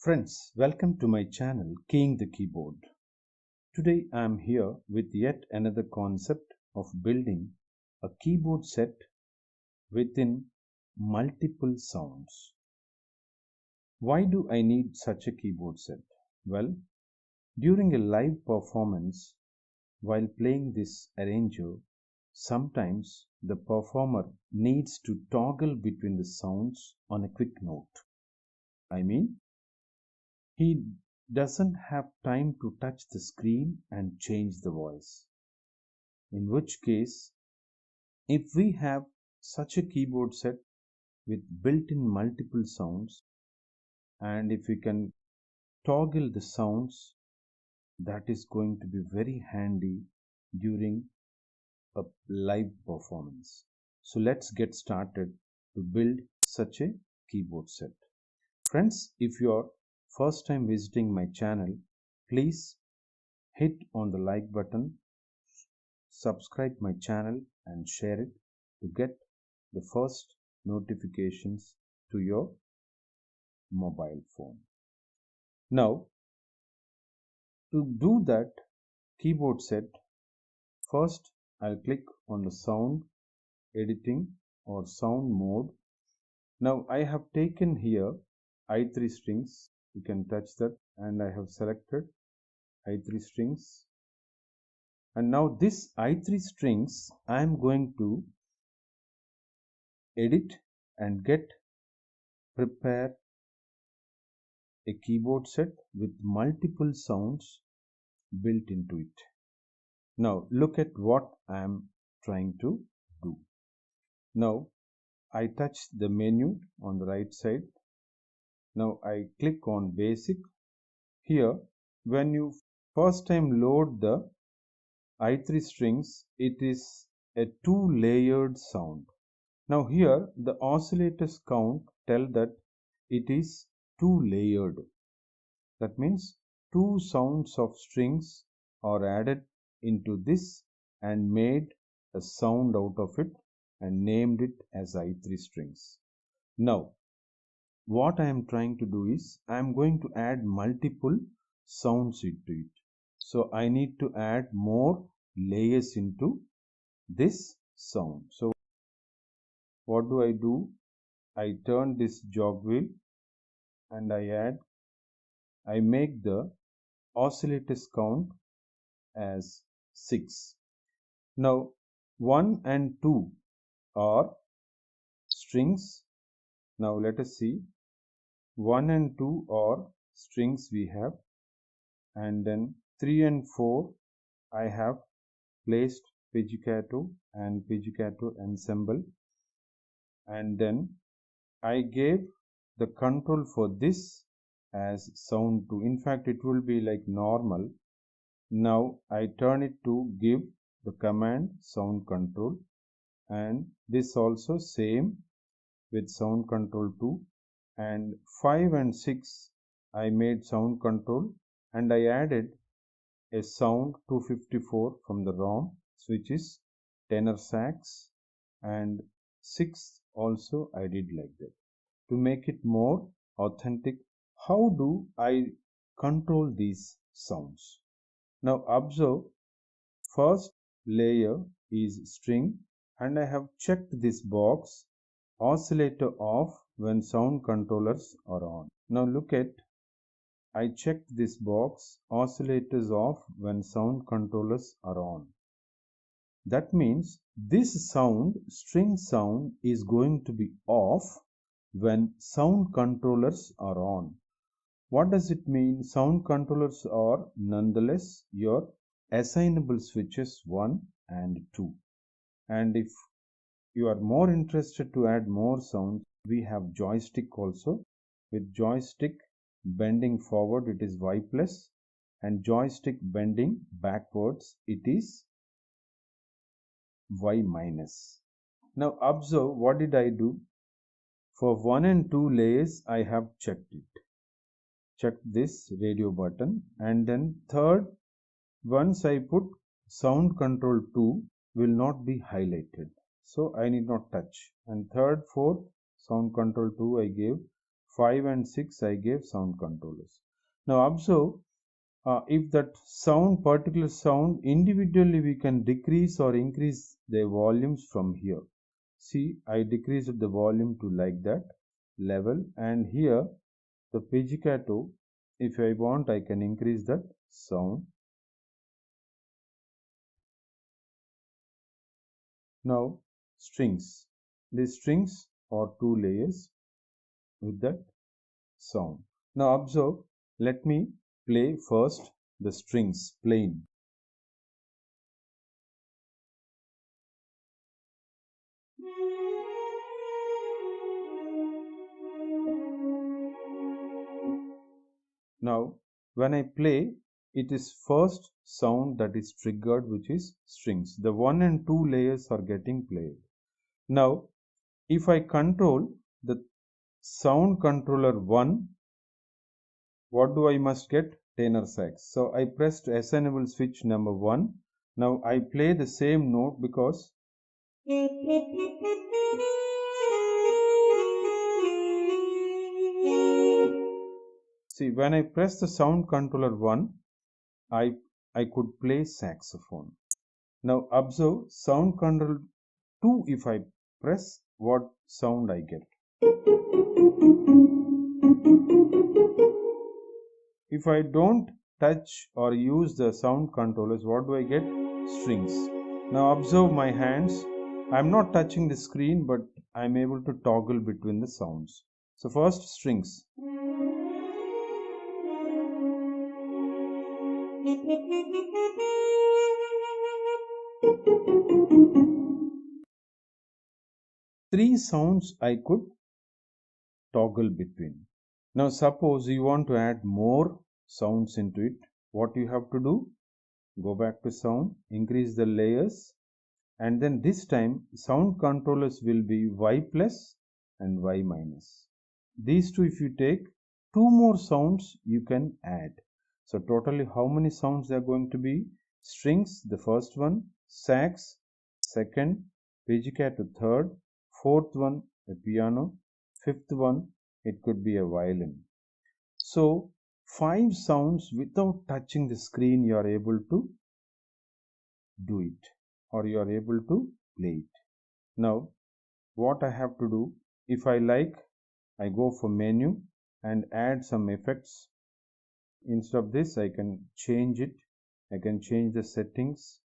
Friends, welcome to my channel Keying the Keyboard. Today I am here with yet another concept of building a keyboard set within multiple sounds. Why do I need such a keyboard set? Well, during a live performance, while playing this arranger, sometimes the performer needs to toggle between the sounds on a quick note. He doesn't have time to touch the screen and change the voice. In which case, if we have such a keyboard set with built-in multiple sounds, and if we can toggle the sounds, that is going to be very handy during a live performance. So let's get started to build such a keyboard set. Friends, if you are first time visiting my channel, please hit on the like button, subscribe my channel and share it to get the first notifications to your mobile phone. Now, to do that keyboard set, first I'll click on the sound editing or sound mode. Now I have taken here I3 strings. You can touch that, and I have selected I3 strings, and now this I3 strings I am going to edit and prepare a keyboard set with multiple sounds built into it. Now look at what I am trying to do. Now I touch the menu on the right side. Now I click on basic. Here, when you first time load the I3 strings, it is a 2-layered sound. Now here the oscillators count tell that it is 2-layered. That means 2 sounds of strings are added into this and made a sound out of it and named it as I3 strings. Now what I am trying to do is I am going to add multiple sounds into it. So I need to add more layers into this sound. So what do? I turn this jog wheel and I make the oscillators count as 6. Now 1 and 2 are strings. Now let us see. 1 and 2 are strings we have, and then 3 and 4 I have placed pizzicato and pizzicato ensemble, and then I gave the control for this as sound 2. In fact, it will be like normal. Now I turn it to give the command sound control, and this also same with sound control 2. And 5 and 6 I made sound control, and I added a sound 254 from the ROM, which is tenor sax, and 6 also I did like that to make it more authentic. How do I control these sounds? Now observe, first layer is string, and I have checked this box oscillator off when sound controllers are on. Now look at, I checked this box oscillators off when sound controllers are on. That means this sound, string sound, is going to be off when sound controllers are on. What does it mean? Sound controllers are nonetheless your assignable switches 1 and 2. And if you are more interested to add more sounds, we have joystick also. With joystick bending forward, it is Y plus, and joystick bending backwards, it is Y minus. Now observe, what did I do? For 1 and 2 layers I have checked it. Check this radio button, and then third, once I put sound control 2 will not be highlighted, so I need not touch. And third, fourth, sound control 2 I gave. 5 and 6 I gave sound controllers. Now observe, if that particular sound individually, we can decrease or increase the volumes from here. See, I decreased the volume to like that level, and here the pizzicato, if I want, I can increase that sound. Now strings, these strings are 2 layers with that sound. Now observe, let me play first the strings plain. Now when I play, it is first sound that is triggered, which is strings. The 1 and 2 layers are getting played. Now if I control the sound controller 1, what do I must get? Tenor sax. So I pressed ascendable switch number 1. Now I play the same note because see, when I press the sound controller 1, I could play saxophone. Now observe sound control 2, if I press, what sound I get? If I don't touch or use the sound controllers, what do I get? Strings. Now observe my hands. I'm not touching the screen, but I'm able to toggle between the sounds. So first strings. Three sounds I could toggle between. Now suppose you want to add more sounds into it. What you have to do? Go back to sound, increase the layers, and then this time sound controllers will be Y plus and Y minus. These two, if you take, two more sounds you can add. So totally how many sounds are going to be? Strings, the first one, sax, second, pizzicato, third, fourth one, a piano, fifth one, it could be a violin. So 5 sounds without touching the screen, you are able to do it, or you are able to play it. Now what I have to do, if I like, I go for menu and add some effects. Instead of this, I can change it. I can change the settings,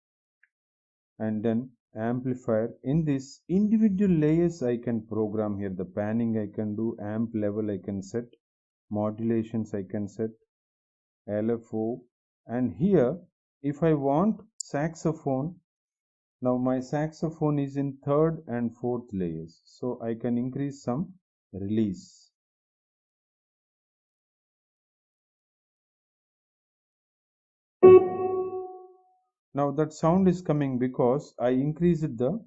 and then amplifier. In this individual layers, I can program here. The panning I can do, amp level I can set, modulations I can set, LFO, and here if I want saxophone, now my saxophone is in third and fourth layers, so I can increase some release. Now that sound is coming because I increased the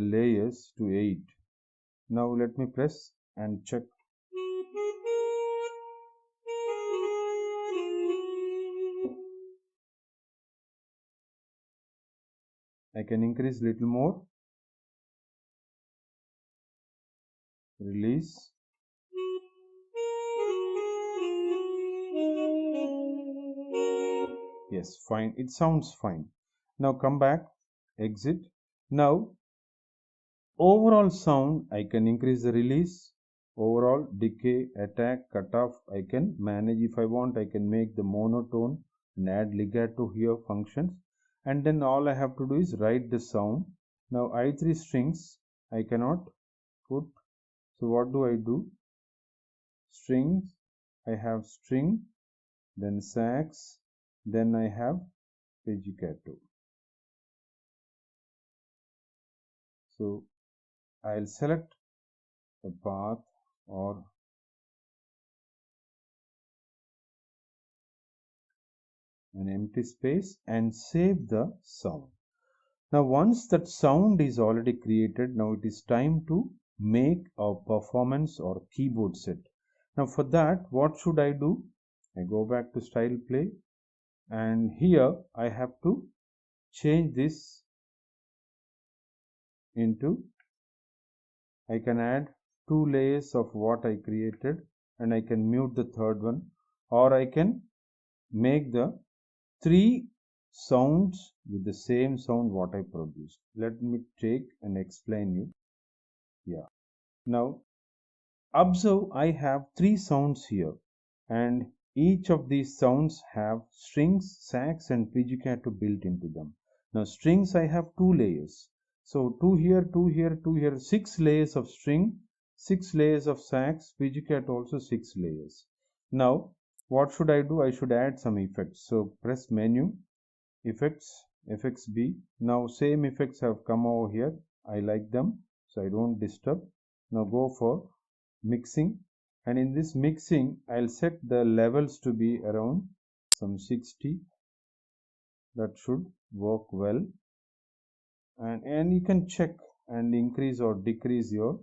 layers to 8. Now let me press and check. I can increase little more, release. Yes, fine, it sounds fine. Now come back, exit. Now overall sound, I can increase the release, overall decay, attack, cutoff, I can manage. If I want, I can make the monotone and add legato here functions, and then all I have to do is write the sound. Now I3 strings I cannot put, so what do I do? Strings, I have string, then sax, then I have pizzicato. So I'll select a path or an empty space and save the sound. Now once that sound is already created, now it is time to make a performance or keyboard set. Now for that, what should I do? I go back to style play, and here I have to change this into, I can add 2 layers of what I created, and I can mute the third one, or I can make the 3 sounds with the same sound what I produced. Let me take and explain you. Yeah. Now observe, I have 3 sounds here, and each of these sounds have strings, sax and pizzicato built into them. Now strings, I have 2 layers. So 2 here, 2 here, 2 here, 6 layers of string, 6 layers of sax, pizzicato also 6 layers. Now what should I do? I should add some effects. So press menu, effects, effects B. Now same effects have come over here. I like them, so I don't disturb. Now go for mixing, and in this mixing I'll set the levels to be around some 60. That should work well, and you can check and increase or decrease your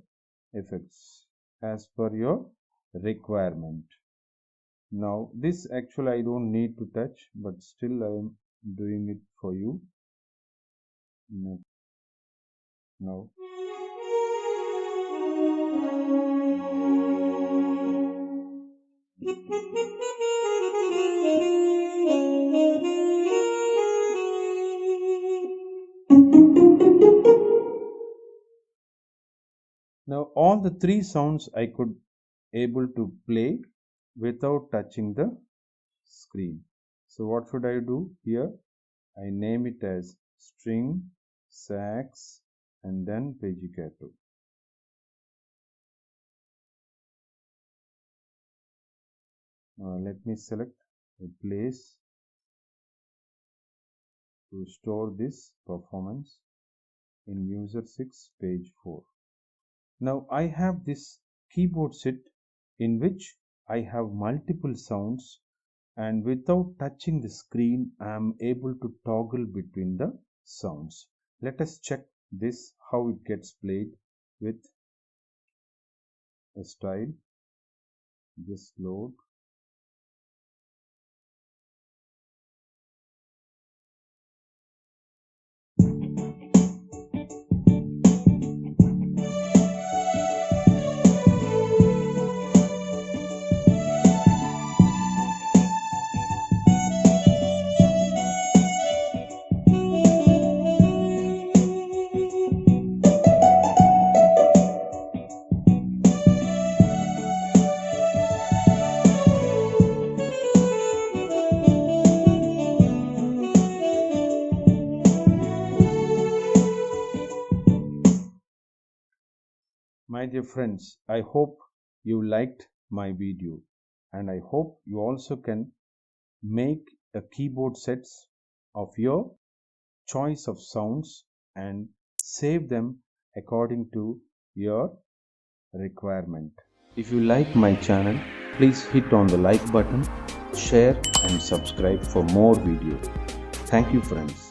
effects as per your requirement. Now this actually I don't need to touch, but still I am doing it for you. Now all the 3 sounds I could able to play without touching the screen. So what should I do here? I name it as string, sax and then pizzicato. Let me select a place to store this performance in user 6 page 4. Now I have this keyboard set in which I have multiple sounds, and without touching the screen I am able to toggle between the sounds. Let us check this, how it gets played with a style. Just load. My dear friends, I hope you liked my video, and I hope you also can make a keyboard sets of your choice of sounds and save them according to your requirement. If you like my channel, please hit on the like button, share and subscribe for more videos. Thank you friends.